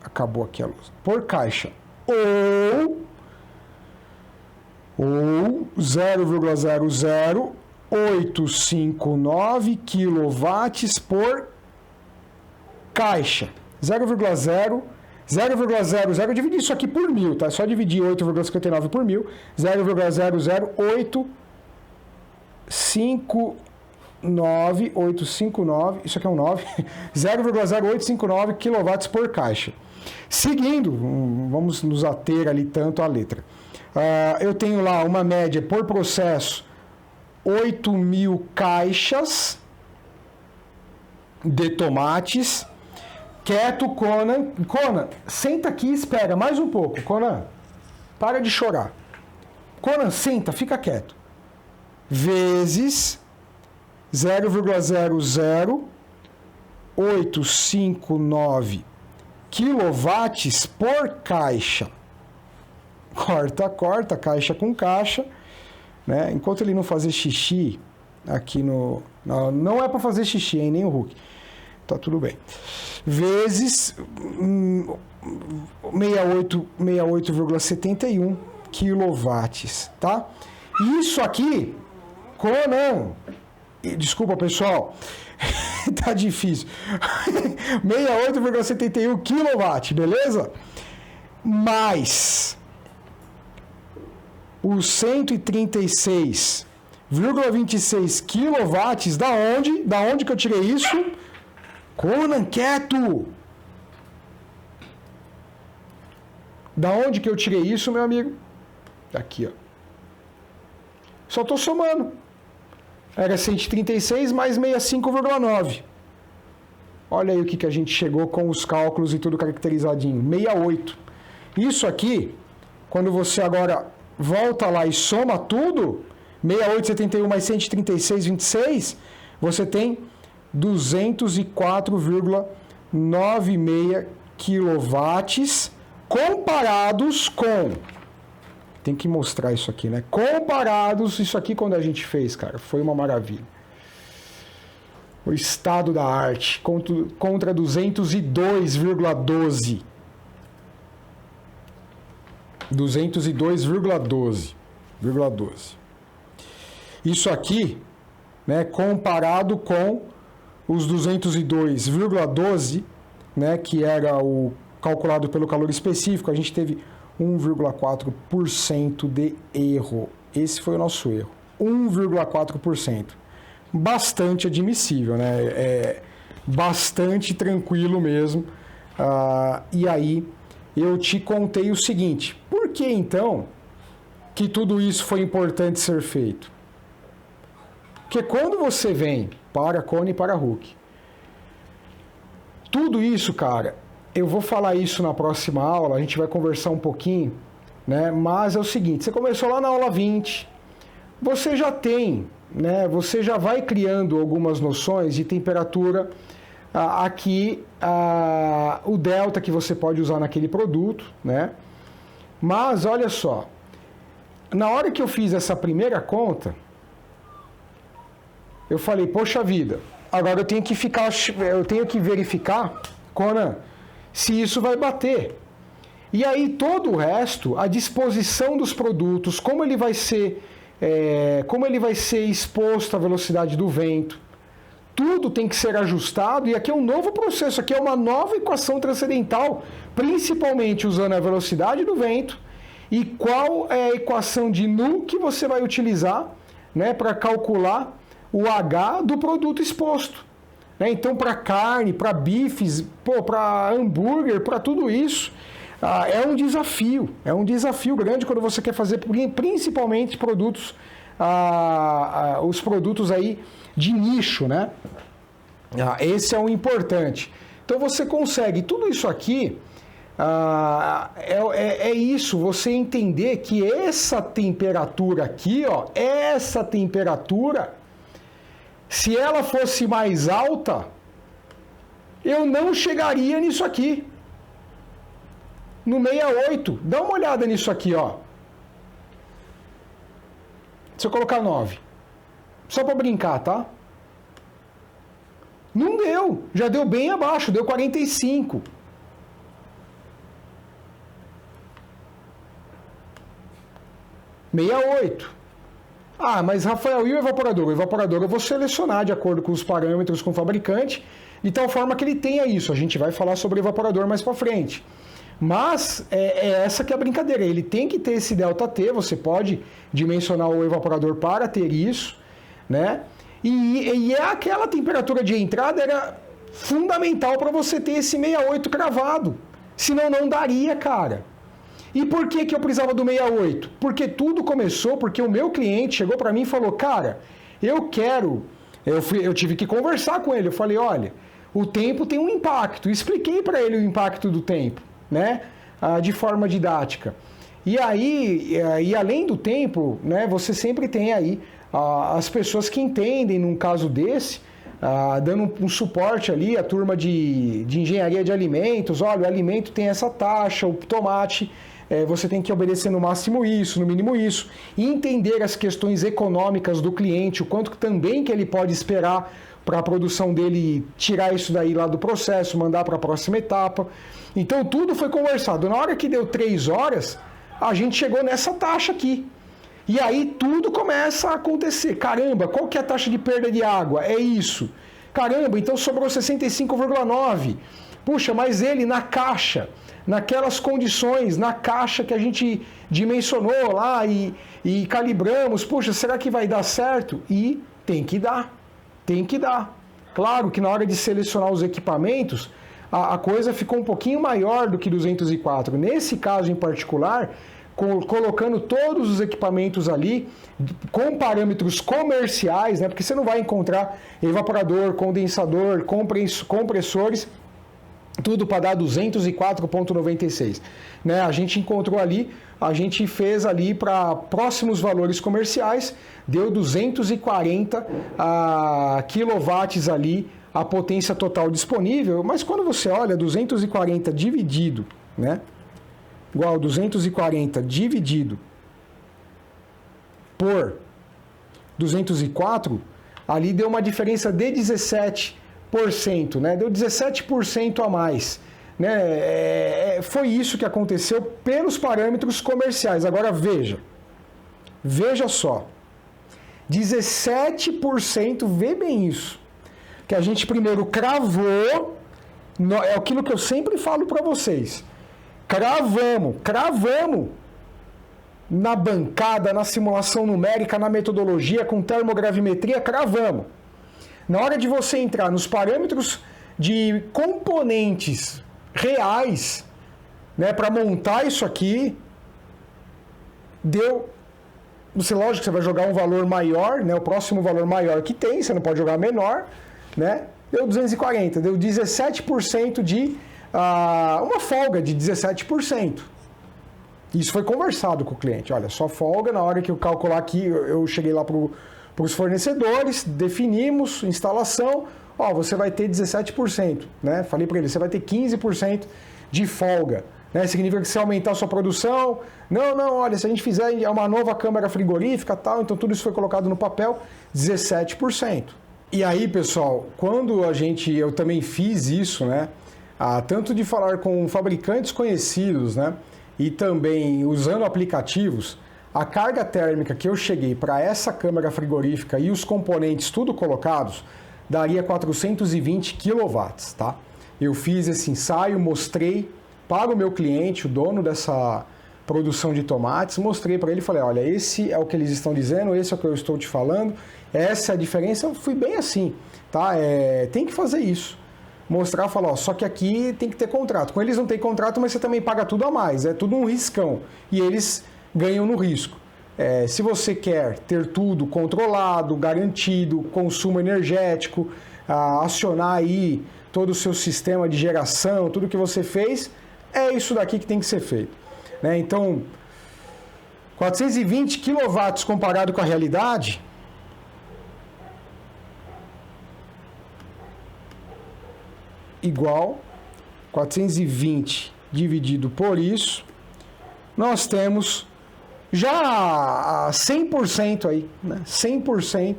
Acabou aqui a luz. Por caixa. Ou 0,00859 quilowatts por caixa. 0,000, dividir isso aqui por 1000, tá? É só dividir 8,59 por 1000, 0,00859, isso aqui é um 9, 0,0859 kW por caixa. Seguindo, vamos nos ater ali tanto à letra. Eu tenho lá uma média por processo, 8.000 caixas de tomates. Quieto, Conan. Conan, senta aqui e espera mais um pouco. Conan, para de chorar. Conan, senta, fica quieto. Vezes 0,00859 quilowatts por caixa. Corta, caixa com caixa, né? Enquanto ele não fazer xixi aqui no... Não é para fazer xixi, hein? Nem o Hulk. Tá tudo bem. Vezes 68,71 quilowatts, tá? Isso aqui, Conan, desculpa, pessoal, tá difícil. 68,71 kW, beleza? Mais os 136,26 kW, da onde que eu tirei isso? Conan, quieto! Da onde que eu tirei isso, meu amigo? Aqui, ó. Só tô somando. Era 136 mais 65,9. Olha aí o que a gente chegou com os cálculos e tudo caracterizadinho. 68. Isso aqui, quando você agora volta lá e soma tudo, 68,71 mais 136,26, você tem 204,96 quilowatts comparados com... Tem que mostrar isso aqui, né? Comparados, isso aqui quando a gente fez, cara, foi uma maravilha. O estado da arte contra 202,12. 202,12. Isso aqui, né, comparado com os 202,12, né, que era o calculado pelo calor específico, a gente teve 1,4% de erro. Esse foi o nosso erro. 1,4%. Bastante admissível, né? Bastante tranquilo mesmo E aí eu te contei o seguinte: por que então que tudo isso foi importante ser feito? Porque quando você vem para Kona e para Hulk, tudo isso, cara, eu vou falar isso na próxima aula, a gente vai conversar um pouquinho, né? Mas é o seguinte, você começou lá na aula 20, você já tem, né? Você já vai criando algumas noções de temperatura, aqui, o delta que você pode usar naquele produto, né? Mas, olha só, na hora que eu fiz essa primeira conta, eu falei, poxa vida, agora eu tenho que verificar, Conan, se isso vai bater. E aí todo o resto, a disposição dos produtos, como ele vai ser exposto à velocidade do vento, tudo tem que ser ajustado, e aqui é um novo processo, aqui é uma nova equação transcendental, principalmente usando a velocidade do vento e qual é a equação de nu que você vai utilizar, né, para calcular o H do produto exposto. Então, para carne, para bifes, para hambúrguer, para tudo isso, é um desafio grande quando você quer fazer, principalmente produtos, os produtos aí de nicho, né? Esse é o importante. Então, você consegue tudo isso aqui, é isso, você entender que essa temperatura aqui, ó, essa temperatura, se ela fosse mais alta, eu não chegaria nisso aqui. No 68. Dá uma olhada nisso aqui, ó. Se eu colocar 9. Só para brincar, tá? Não deu. Já deu bem abaixo. Deu 45. (68). Mas Rafael, e o evaporador? O evaporador eu vou selecionar de acordo com os parâmetros com o fabricante, de tal forma que ele tenha isso. A gente vai falar sobre o evaporador mais para frente. Mas essa que é a brincadeira. Ele tem que ter esse ΔT, você pode dimensionar o evaporador para ter isso, né? E aquela temperatura de entrada era fundamental para você ter esse 68 cravado. Senão não daria, cara. E por que eu precisava do 68? Porque tudo começou, porque o meu cliente chegou para mim e falou, cara, eu tive que conversar com ele, eu falei, olha, o tempo tem um impacto, expliquei para ele o impacto do tempo, né, de forma didática. E aí, além do tempo, né, você sempre tem aí as pessoas que entendem num caso desse, dando um suporte ali, a turma de engenharia de alimentos, olha, o alimento tem essa taxa, o tomate, você tem que obedecer no máximo isso, no mínimo isso, e entender as questões econômicas do cliente, o quanto também que ele pode esperar para a produção dele tirar isso daí lá do processo, mandar para a próxima etapa. Então tudo foi conversado. Na hora que deu 3 horas, a gente chegou nessa taxa aqui. E aí tudo começa a acontecer. Caramba, qual que é a taxa de perda de água? É isso. Caramba, então sobrou 65,9. Puxa, mas ele na caixa, naquelas condições, na caixa que a gente dimensionou lá e calibramos, puxa, será que vai dar certo? E tem que dar. Tem que dar. Claro que na hora de selecionar os equipamentos, a coisa ficou um pouquinho maior do que 204. Nesse caso em particular, colocando todos os equipamentos ali com parâmetros comerciais, né? Porque você não vai encontrar evaporador, condensador, compressores, tudo para dar 204,96. Né? A gente encontrou ali, a gente fez ali para próximos valores comerciais, deu 240 quilowatts ali a potência total disponível, mas quando você olha 240 dividido, né? Igual 240 dividido por 204, ali deu uma diferença de 17%, né? Deu 17% a mais, né? Foi isso que aconteceu pelos parâmetros comerciais. Agora veja só, 17%, vê bem isso, que a gente primeiro cravou, é aquilo que eu sempre falo para vocês, cravamos na bancada, na simulação numérica, na metodologia, com termogravimetria, cravamos. Na hora de você entrar nos parâmetros de componentes reais, né, para montar isso aqui. Deu, lógico que você vai jogar um valor maior, né, o próximo valor maior que tem, você não pode jogar menor, né, deu 240, deu 17% de, uma folga de 17%. Isso foi conversado com o cliente, olha, só folga na hora que eu calcular aqui, eu cheguei lá para os fornecedores, definimos instalação, ó, você vai ter 17%, né, falei para ele, você vai ter 15% de folga. Né? Significa que se aumentar a sua produção, não, olha, se a gente fizer uma nova câmara frigorífica tal, então tudo isso foi colocado no papel, 17%. E aí, pessoal, quando eu também fiz isso, né, tanto de falar com fabricantes conhecidos, né, e também usando aplicativos, a carga térmica que eu cheguei para essa câmara frigorífica e os componentes tudo colocados, daria 420 kW, tá? Eu fiz esse ensaio, mostrei para o meu cliente, o dono dessa produção de tomates, mostrei para ele e falei, olha, esse é o que eles estão dizendo, esse é o que eu estou te falando, essa é a diferença, eu fui bem assim, tá? Tem que fazer isso. Mostrar, falar, ó, só que aqui tem que ter contrato. Com eles não tem contrato, mas você também paga tudo a mais, é tudo um riscão. E eles ganham no risco. Se você quer ter tudo controlado, garantido, consumo energético, acionar aí todo o seu sistema de geração, tudo que você fez, é isso daqui que tem que ser feito. Né? Então, 420 kW comparado com a realidade, igual 420 dividido por isso, nós temos já 100% aí, né? 100%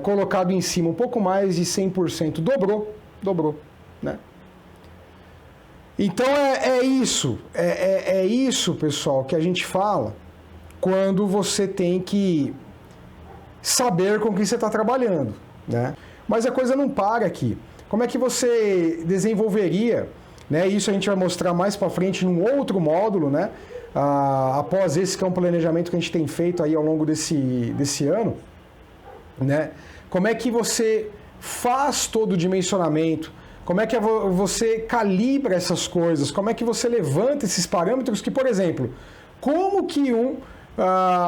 colocado em cima, um pouco mais de 100%, dobrou, né? Então é isso, pessoal, que a gente fala quando você tem que saber com que você está trabalhando, né? Mas a coisa não para aqui. Como é que você desenvolveria, né? Isso a gente vai mostrar mais para frente num outro módulo, né? Após esse que é um planejamento que a gente tem feito aí ao longo desse ano, né? Como é que você faz todo o dimensionamento? Como é que você calibra essas coisas? Como é que você levanta esses parâmetros que, por exemplo, como que um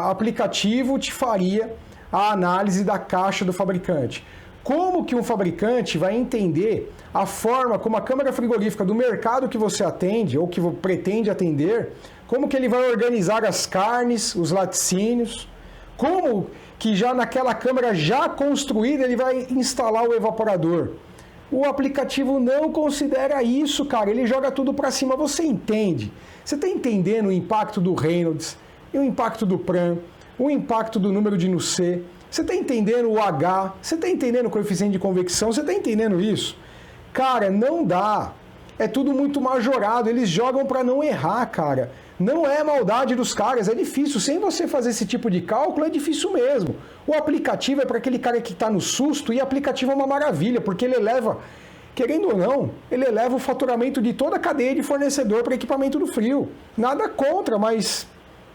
aplicativo te faria a análise da caixa do fabricante? Como que um fabricante vai entender a forma como a câmara frigorífica do mercado que você atende ou que pretende atender, como que ele vai organizar as carnes, os laticínios, como que já naquela câmara já construída ele vai instalar o evaporador. O aplicativo não considera isso, cara, ele joga tudo para cima, você entende? Você está entendendo o impacto do Reynolds, o impacto do Pram, o impacto do número de NUC, você está entendendo o H, você está entendendo o coeficiente de convecção, você está entendendo isso? Cara, não dá, é tudo muito majorado, eles jogam para não errar, cara. Não é maldade dos caras, é difícil. Sem você fazer esse tipo de cálculo, é difícil mesmo. O aplicativo é para aquele cara que está no susto, e aplicativo é uma maravilha, porque ele eleva, querendo ou não, ele eleva o faturamento de toda a cadeia de fornecedor para equipamento do frio. Nada contra, mas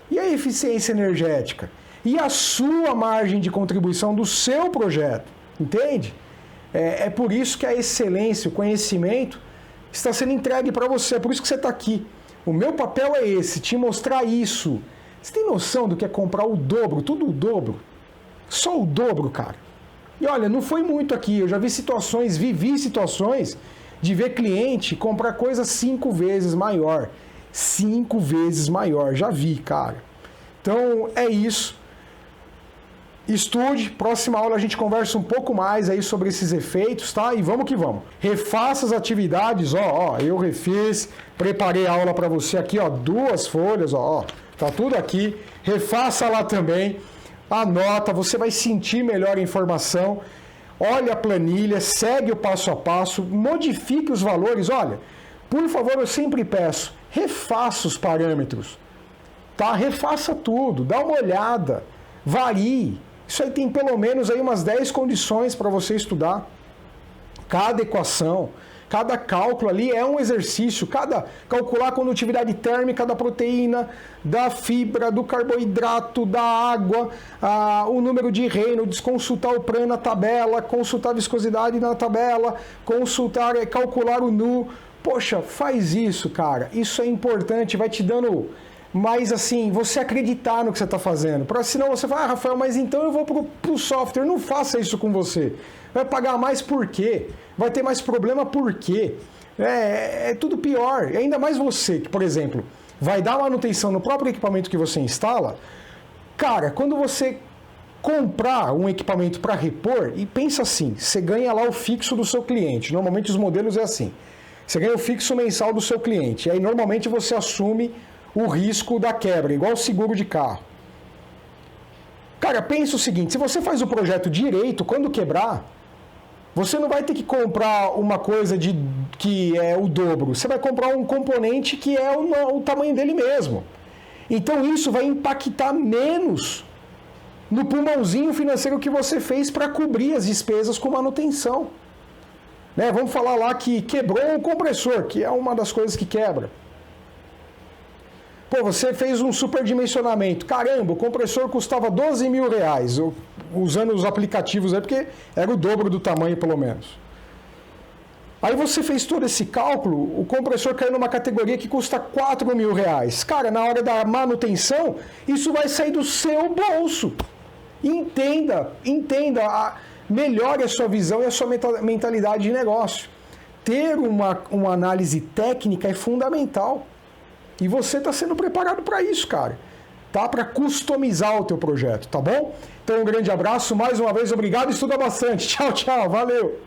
e a eficiência energética? E a sua margem de contribuição do seu projeto? Entende? É por isso que a excelência, o conhecimento, está sendo entregue para você, é por isso que você está aqui. O meu papel é esse, te mostrar isso. Você tem noção do que é comprar o dobro, tudo o dobro? Só o dobro, cara. E olha, não foi muito aqui, eu já vi situações, vivi situações de ver cliente comprar coisa 5 vezes maior. 5 vezes maior, já vi, cara. Então, é isso. Estude, próxima aula a gente conversa um pouco mais aí sobre esses efeitos, tá? E vamos que vamos. Refaça as atividades, eu refiz, preparei a aula para você aqui, 2 folhas, tá tudo aqui. Refaça lá também, anota, você vai sentir melhor a informação. Olha a planilha, segue o passo a passo, modifique os valores. Olha, por favor, eu sempre peço, refaça os parâmetros, tá? Refaça tudo, dá uma olhada, varie. Isso aí tem pelo menos aí umas 10 condições para você estudar. Cada equação, cada cálculo ali é um exercício. Calcular a condutividade térmica da proteína, da fibra, do carboidrato, da água, o número de Reynolds, consultar o Pram na tabela, consultar a viscosidade na tabela, calcular o Nu, Poxa, faz isso, cara. Isso é importante, vai te dando mais assim, você acreditar no que você está fazendo. Senão você fala, Rafael, mas então eu vou pro software. Não faça isso com você. Vai pagar mais por quê? Vai ter mais problema por quê? É tudo pior. E ainda mais você, que, por exemplo, vai dar manutenção no próprio equipamento que você instala. Cara, quando você comprar um equipamento para repor, e pensa assim, você ganha lá o fixo do seu cliente. Normalmente os modelos é assim. Você ganha o fixo mensal do seu cliente. E aí normalmente você assume o risco da quebra, igual o seguro de carro. Cara, pensa o seguinte, se você faz o projeto direito, quando quebrar, você não vai ter que comprar uma coisa que é o dobro. Você vai comprar um componente que é o tamanho dele mesmo. Então isso vai impactar menos no pulmãozinho financeiro que você fez para cobrir as despesas com manutenção. Né? Vamos falar lá que quebrou o compressor, que é uma das coisas que quebra. Pô, você fez um superdimensionamento. Caramba, o compressor custava R$12.000, usando os aplicativos aí, porque era o dobro do tamanho, pelo menos. Aí você fez todo esse cálculo, o compressor caiu numa categoria que custa R$4.000. Cara, na hora da manutenção, isso vai sair do seu bolso. Entenda, melhore a sua visão e a sua mentalidade de negócio. Ter uma análise técnica é fundamental. E você está sendo preparado para isso, cara. Tá? Para customizar o teu projeto, tá bom? Então um grande abraço, mais uma vez, obrigado e estuda bastante. Tchau, tchau, valeu!